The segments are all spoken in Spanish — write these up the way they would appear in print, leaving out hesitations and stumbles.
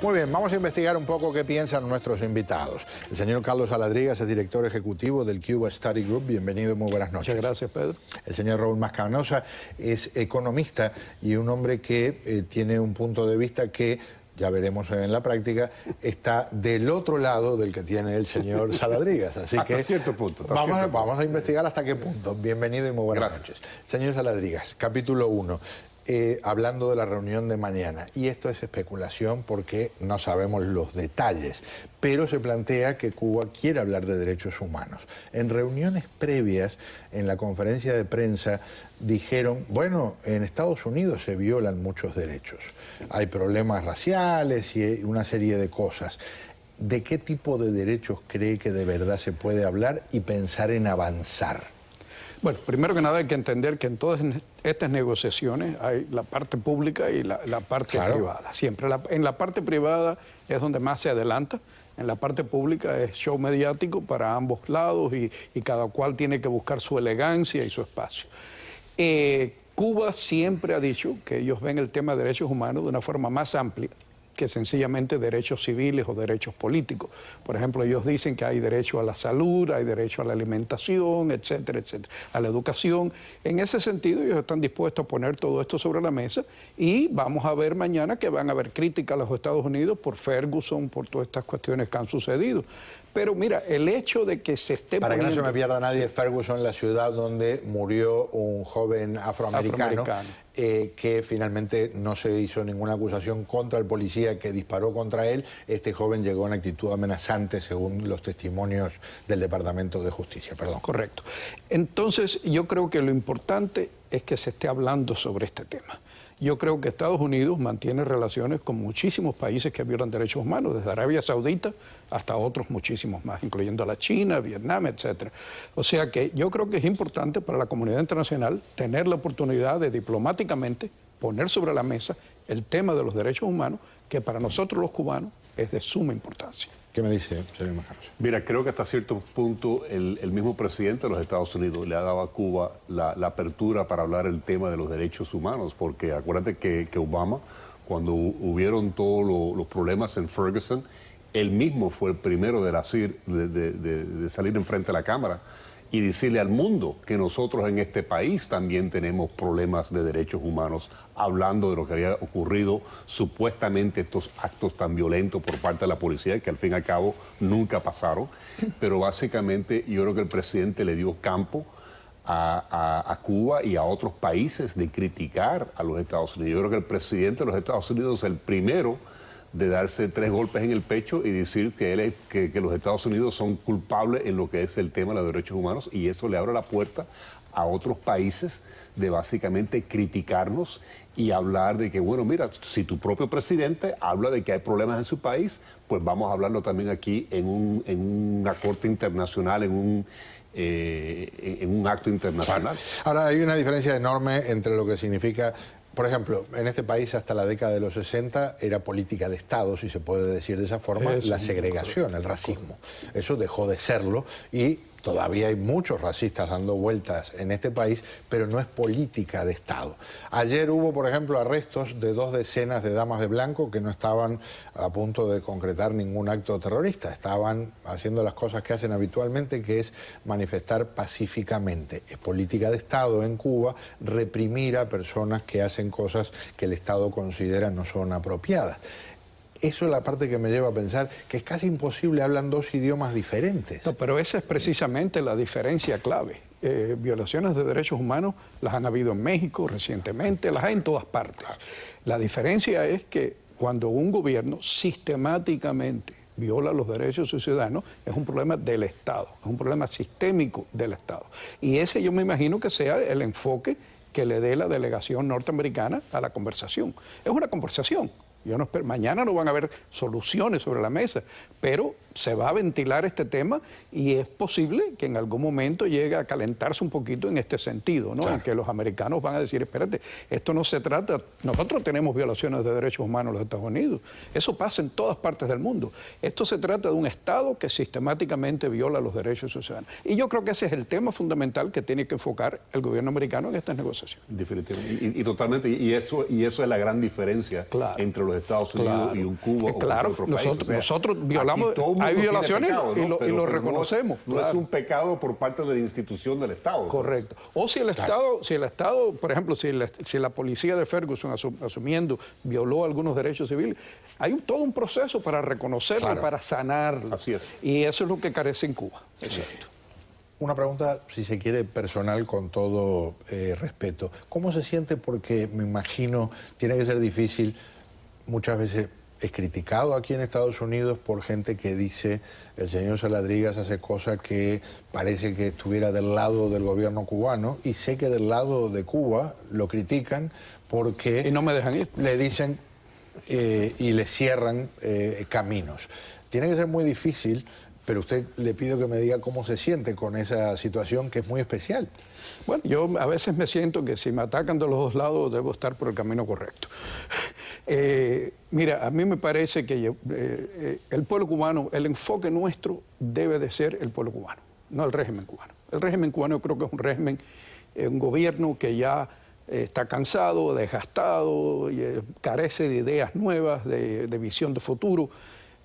Muy bien, vamos a investigar un poco qué piensan nuestros invitados. El señor Carlos Saladrigas es director ejecutivo del Cuba Study Group. Bienvenido y muy buenas noches. Muchas gracias, Pedro. El señor Raúl Mascanosa es economista y un hombre que tiene un punto de vista que, ya veremos en la práctica, está del otro lado del que tiene el señor Saladrigas. Así hasta que cierto punto. Vamos a investigar hasta qué punto. Bienvenido y muy buenas noches. Señor Saladrigas, capítulo 1. Hablando de la reunión de mañana, y esto es especulación porque no sabemos los detalles, pero se plantea que Cuba quiere hablar de derechos humanos. En reuniones previas, en la conferencia de prensa, dijeron, bueno, en Estados Unidos se violan muchos derechos, hay problemas raciales y una serie de cosas. ¿De qué tipo de derechos cree que de verdad se puede hablar y pensar en avanzar? Bueno, primero que nada hay que entender que en todas estas negociaciones hay la parte pública y la parte privada. Siempre en la parte privada es donde más se adelanta, en la parte pública es show mediático para ambos lados y cada cual tiene que buscar su elegancia y su espacio. Cuba siempre ha dicho que ellos ven el tema de derechos humanos de una forma más amplia que sencillamente derechos civiles o derechos políticos. Por ejemplo, ellos dicen que hay derecho a la salud, hay derecho a la alimentación, etcétera, etcétera, a la educación. En ese sentido, ellos están dispuestos a poner todo esto sobre la mesa y vamos a ver mañana que van a haber críticas a los Estados Unidos por Ferguson, por todas estas cuestiones que han sucedido. Pero mira, el hecho de que se esté Para que no se me pierda nadie, Ferguson, la ciudad donde murió un joven afroamericano. Que finalmente no se hizo ninguna acusación contra el policía que disparó contra él. Este joven llegó en actitud amenazante según los testimonios del Departamento de Justicia. Perdón. Correcto. Entonces yo creo que lo importante es que se esté hablando sobre este tema. Yo creo que Estados Unidos mantiene relaciones con muchísimos países que violan derechos humanos, desde Arabia Saudita hasta otros muchísimos más, incluyendo a la China, Vietnam, etc. O sea que yo creo que es importante para la comunidad internacional tener la oportunidad de diplomáticamente poner sobre la mesa el tema de los derechos humanos, que para nosotros los cubanos es de suma importancia. ¿Qué me dice, señor Mascanosa? Mira, creo que hasta cierto punto el mismo presidente de los Estados Unidos le ha dado a Cuba la apertura para hablar el tema de los derechos humanos, porque acuérdate que Obama, cuando hubieron todos los problemas en Ferguson, él mismo fue el primero de salir enfrente de la Cámara y decirle al mundo que nosotros en este país también tenemos problemas de derechos humanos, hablando de lo que había ocurrido, supuestamente estos actos tan violentos por parte de la policía, que al fin y al cabo nunca pasaron. Pero básicamente yo creo que el presidente le dio campo a Cuba y a otros países de criticar a los Estados Unidos. Yo creo que el presidente de los Estados Unidos es el primero de darse 3 golpes en el pecho y decir que los Estados Unidos son culpables en lo que es el tema de los derechos humanos, y eso le abre la puerta a otros países de básicamente criticarnos y hablar de que, bueno, mira, si tu propio presidente habla de que hay problemas en su país, pues vamos a hablarlo también aquí en una corte internacional, en un acto internacional. Ahora, hay una diferencia enorme entre lo que significa. Por ejemplo, en este país hasta la década de los 60 era política de Estado, si se puede decir de esa forma, la segregación, el racismo. Eso dejó de serlo y todavía hay muchos racistas dando vueltas en este país, pero no es política de Estado. Ayer hubo, por ejemplo, arrestos de 2 decenas de damas de blanco que no estaban a punto de concretar ningún acto terrorista. Estaban haciendo las cosas que hacen habitualmente, que es manifestar pacíficamente. Es política de Estado en Cuba reprimir a personas que hacen cosas que el Estado considera no son apropiadas. Eso es la parte que me lleva a pensar que es casi imposible, hablan 2 idiomas diferentes. No, pero esa es precisamente la diferencia clave. Violaciones de derechos humanos las han habido en México recientemente, las hay en todas partes. La diferencia es que cuando un gobierno sistemáticamente viola los derechos de sus ciudadanos, es un problema del Estado, es un problema sistémico del Estado. Y ese yo me imagino que sea el enfoque que le dé la delegación norteamericana a la conversación. Es una conversación. Yo no espero, mañana no van a haber soluciones sobre la mesa, pero se va a ventilar este tema y es posible que en algún momento llegue a calentarse un poquito en este sentido, ¿no? Claro. En que los americanos van a decir, espérate, esto no se trata, nosotros tenemos violaciones de derechos humanos en los Estados Unidos, eso pasa en todas partes del mundo. Esto se trata de un Estado que sistemáticamente viola los derechos de sus ciudadanos. Y yo creo que ese es el tema fundamental que tiene que enfocar el gobierno americano en estas negociaciones. Definitivamente, y totalmente, y eso es la gran diferencia, claro, entre los Estados Unidos y un Cuba claro, o otro país. O sea, nosotros violamos, hay violaciones pecado, ¿no? y lo reconocemos. No es un pecado por parte de la institución del Estado. Correcto. O si el Estado, por ejemplo, si la policía de Ferguson, asumiendo, violó algunos derechos civiles, hay todo un proceso para reconocerlo, para sanarlo. Así es. Y eso es lo que carece en Cuba. Exacto. Una pregunta, si se quiere, personal, con todo respeto. ¿Cómo se siente? Porque me imagino, tiene que ser difícil, muchas veces es criticado aquí en Estados Unidos por gente que dice el señor Saladrigas hace cosas que parece que estuviera del lado del gobierno cubano, y sé que del lado de Cuba lo critican porque... Y no me dejan ir. Le dicen y le cierran caminos. Tiene que ser muy difícil, pero usted le pido que me diga cómo se siente con esa situación que es muy especial. Bueno, yo a veces me siento que si me atacan de los dos lados debo estar por el camino correcto. Mira, a mí me parece que el pueblo cubano, el enfoque nuestro debe de ser el pueblo cubano, no el régimen cubano. El régimen cubano yo creo que es un régimen, un gobierno que ya está cansado, desgastado, carece de ideas nuevas, de visión de futuro.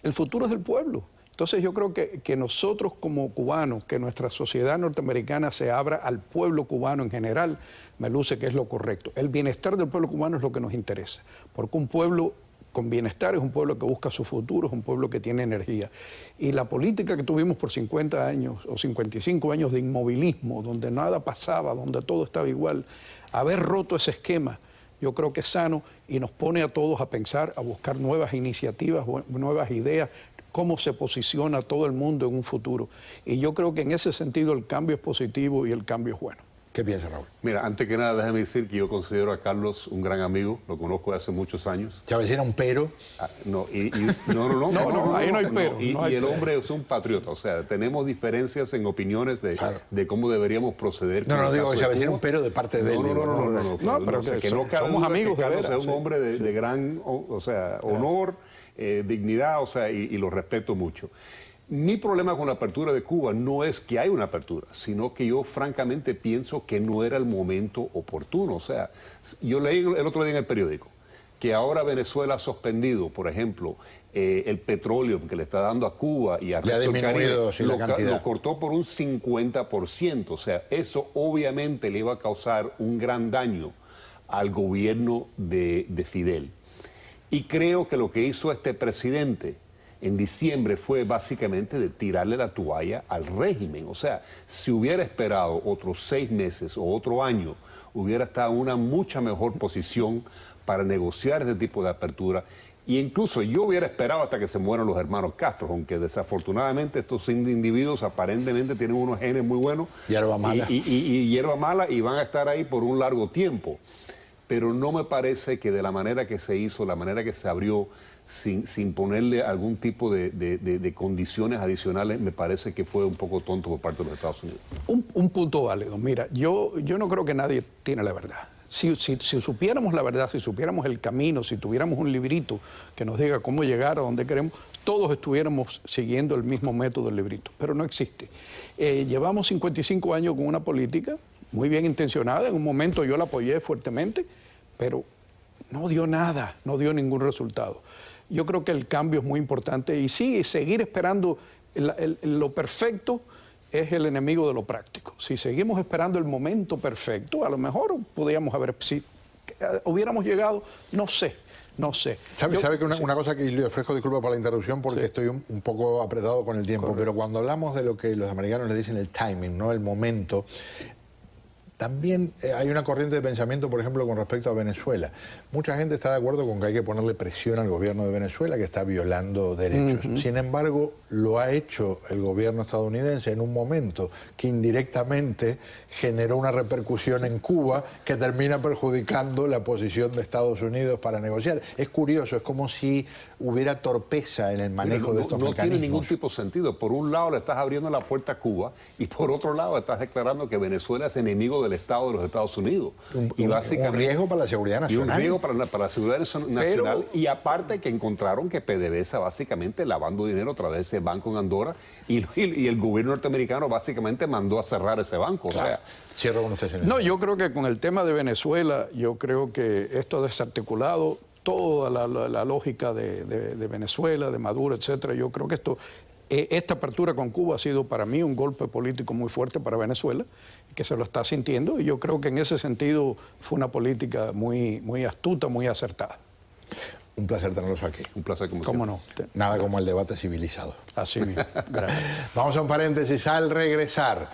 El futuro es del pueblo. Entonces yo creo que nosotros como cubanos, que nuestra sociedad norteamericana se abra al pueblo cubano en general, me luce que es lo correcto. El bienestar del pueblo cubano es lo que nos interesa, porque un pueblo con bienestar es un pueblo que busca su futuro, es un pueblo que tiene energía. Y la política que tuvimos por 50 años o 55 años de inmovilismo, donde nada pasaba, donde todo estaba igual, haber roto ese esquema, yo creo que es sano y nos pone a todos a pensar, a buscar nuevas iniciativas, nuevas ideas, cómo se posiciona todo el mundo en un futuro. Y yo creo que en ese sentido el cambio es positivo y el cambio es bueno. ¿Qué piensa, Raúl? Mira, antes que nada, déjame decir que yo considero a Carlos un gran amigo, lo conozco de hace muchos años. ¿Chávez era un pero? No, ahí no hay pero. Y el hombre es un patriota, o sea, tenemos diferencias en opiniones de cómo deberíamos proceder. No digo que Chávez era un pero de parte de él. No, pero que somos amigos de veras. Es un hombre de gran, honor, dignidad, o sea, y lo respeto mucho. Mi problema con la apertura de Cuba no es que hay una apertura, sino que yo francamente pienso que no era el momento oportuno. O sea, yo leí el otro día en el periódico que ahora Venezuela ha suspendido, por ejemplo, el petróleo que le está dando a Cuba y a resto del Caribe, lo cortó por un 50%. O sea, eso obviamente le iba a causar un gran daño al gobierno de Fidel. Y creo que lo que hizo este presidente en diciembre fue básicamente de tirarle la toalla al régimen. O sea, si hubiera esperado otros 6 meses o otro año, hubiera estado en una mucha mejor posición para negociar este tipo de apertura. Y incluso yo hubiera esperado hasta que se mueran los hermanos Castro, aunque desafortunadamente estos individuos aparentemente tienen unos genes muy buenos. Hierba mala. Y hierba mala, y van a estar ahí por un largo tiempo. Pero no me parece que de la manera que se hizo, la manera que se abrió, sin ponerle algún tipo de condiciones adicionales, me parece que fue un poco tonto por parte de los Estados Unidos. Un punto válido. Mira, yo no creo que nadie tiene la verdad. Si supiéramos la verdad, si supiéramos el camino, si tuviéramos un librito que nos diga cómo llegar a donde queremos, todos estuviéramos siguiendo el mismo método del librito, pero no existe. Llevamos 55 años con una política muy bien intencionada, en un momento yo la apoyé fuertemente, pero no dio nada, no dio ningún resultado. Yo creo que el cambio es muy importante y sí, seguir esperando lo perfecto es el enemigo de lo práctico. Si seguimos esperando el momento perfecto, a lo mejor podríamos haber, si hubiéramos llegado, no sé. ¿Sabe que una cosa que le ofrezco disculpa por la interrupción porque estoy un poco apretado con el tiempo, correcto, pero cuando hablamos de lo que los americanos le dicen el timing, ¿no? El momento, también hay una corriente de pensamiento, por ejemplo, con respecto a Venezuela. Mucha gente está de acuerdo con que hay que ponerle presión al gobierno de Venezuela, que está violando derechos. Sin embargo, lo ha hecho el gobierno estadounidense en un momento que indirectamente generó una repercusión en Cuba que termina perjudicando la posición de Estados Unidos para negociar. Es curioso, es como si hubiera torpeza en el manejo de estos mecanismos. No tiene ningún tipo de sentido. Por un lado le estás abriendo la puerta a Cuba y por otro lado estás declarando que Venezuela es enemigo del Estado de los Estados Unidos. Y básicamente, un riesgo para la seguridad nacional. Y un riesgo para la seguridad nacional. Y aparte que encontraron que PDVSA básicamente lavando dinero a través de ese banco en Andorra y el gobierno norteamericano básicamente mandó a cerrar ese banco. Claro. O sea, cierro con usted, señor. No, yo creo que con el tema de Venezuela, yo creo que esto desarticulado toda la lógica de Venezuela, de Maduro, etcétera. Yo creo que esta apertura con Cuba ha sido para mí un golpe político muy fuerte para Venezuela, que se lo está sintiendo, y yo creo que en ese sentido fue una política muy, muy astuta, muy acertada. Un placer tenerlos aquí. Un placer como ¿Cómo siempre. no? Nada como el debate civilizado. Así mismo. Gracias. Vamos a un paréntesis al regresar.